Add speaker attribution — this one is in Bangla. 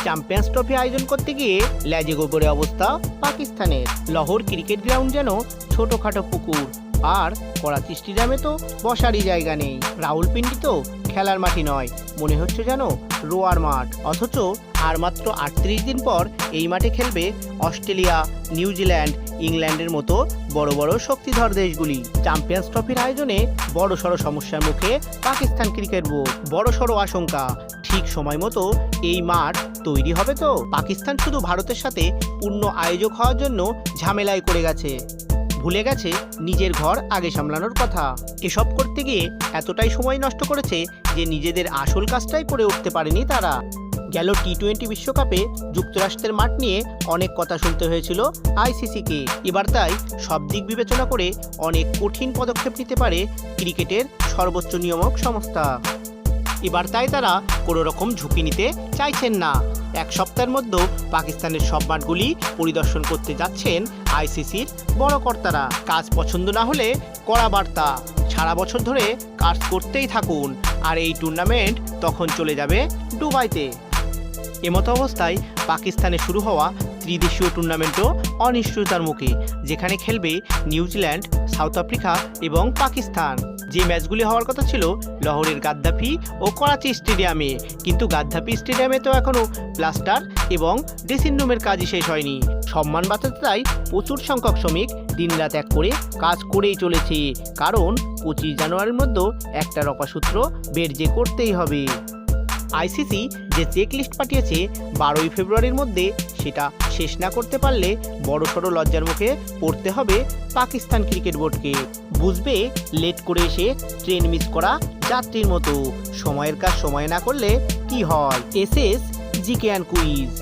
Speaker 1: চ্যাম্পিয়ন্স ট্রফি আয়োজন করতে গিয়ে ল্যাজে গোবরে অবস্থা পাকিস্তানের। লাহোর ক্রিকেট গ্রাউন্ড যেন ছোটখাটো পুকুর, আর করাচি স্টেডিয়ামে তো বসারই জায়গা নেই। রাউলপিন্ডি তো খেলার মাটি নয়, মনে হচ্ছে যেন রোয়ার মাঠ। অথচ আর মাত্র 38 দিন পর এই মাঠে খেলবে অস্ট্রেলিয়া, নিউজিল্যান্ড, ইংল্যান্ডের মতো বড় বড় শক্তিধর দেশগুলি। চ্যাম্পিয়ন্স ট্রফির আয়োজনে বড়সড় সমস্যার মুখে পাকিস্তান ক্রিকেট বোর্ড। বড়সড় আশঙ্কা, ঠিক সময় মতো এই মাঠ তৈরি হবে তো? পাকিস্তান শুধু ভারতের সাথে পূর্ণ আয়োজক হওয়ার জন্য ঝামেলায় করে গেছে, ভুলে গেছে নিজের ঘর আগে সামলানোর কথা। এসব করতে গিয়ে এতটাই সময় নষ্ট করেছে যে নিজেদের আসল কাজটাই করে উঠতে পারেনি তারা। গেল টি-20 বিশ্বকাপে যুক্তরাষ্ট্রের মাঠ নিয়ে অনেক কথা শুনতে হয়েছিল আইসিসিকে। এবার তাই সব দিক বিবেচনা করে অনেক কঠিন পদক্ষেপ নিতে পারে ক্রিকেটের সর্বোচ্চ নিয়ামক সংস্থা। এবার তাই তারা কোনো রকম ঝুঁকি নিতে চাইছেন না। এক সপ্তাহের মধ্যে পাকিস্তানের সব মাঠগুলি পরিদর্শন করতে যাচ্ছেন আইসিসির বড় কর্তারা। কাজ পছন্দ না হলে কড়া বার্তা, সারা বছর ধরে কাজ করতেই থাকুন, আর এই টুর্নামেন্ট তখন চলে যাবে দুবাইতে। এমতো অবস্থায় পাকিস্তানে শুরু হওয়া ত্রিদেশীয় টুর্নামেন্টও অনিশ্চয়তার মুখে, যেখানে খেলবে নিউজিল্যান্ড, সাউথ আফ্রিকা এবং পাকিস্তান। যে ম্যাচগুলি হওয়ার কথা ছিল লাহোরের গাদ্দাফি ও করাচি স্টেডিয়ামে, কিন্তু গাদ্দাফি স্টেডিয়ামে তো এখনও প্লাস্টার এবং ড্রেসিং রুমের কাজই শেষ হয়নি। সম্মান বাঁচাতে তাই প্রচুর সংখ্যক শ্রমিক দিনরাত এক করে কাজ করেই চলেছে, কারণ 25 জানুয়ারির মধ্যে একটা রফাসূত্র বের যে করতেই হবে। আইসিসি যে চেক লিস্ট পাঠিয়েছে 12 ফেব্রুয়ারির মধ্যে, সেটা শেষ না করতে পারলে বড়সড় লজ্জার মুখে পড়তে হবে পাকিস্তান ক্রিকেট বোর্ডকে। বুঝবে লেট করে এসে ট্রেন মিস করা যাত্রীর মতো, সময়ের কাজ সময় না করলে কি হয়। SS GK and quiz.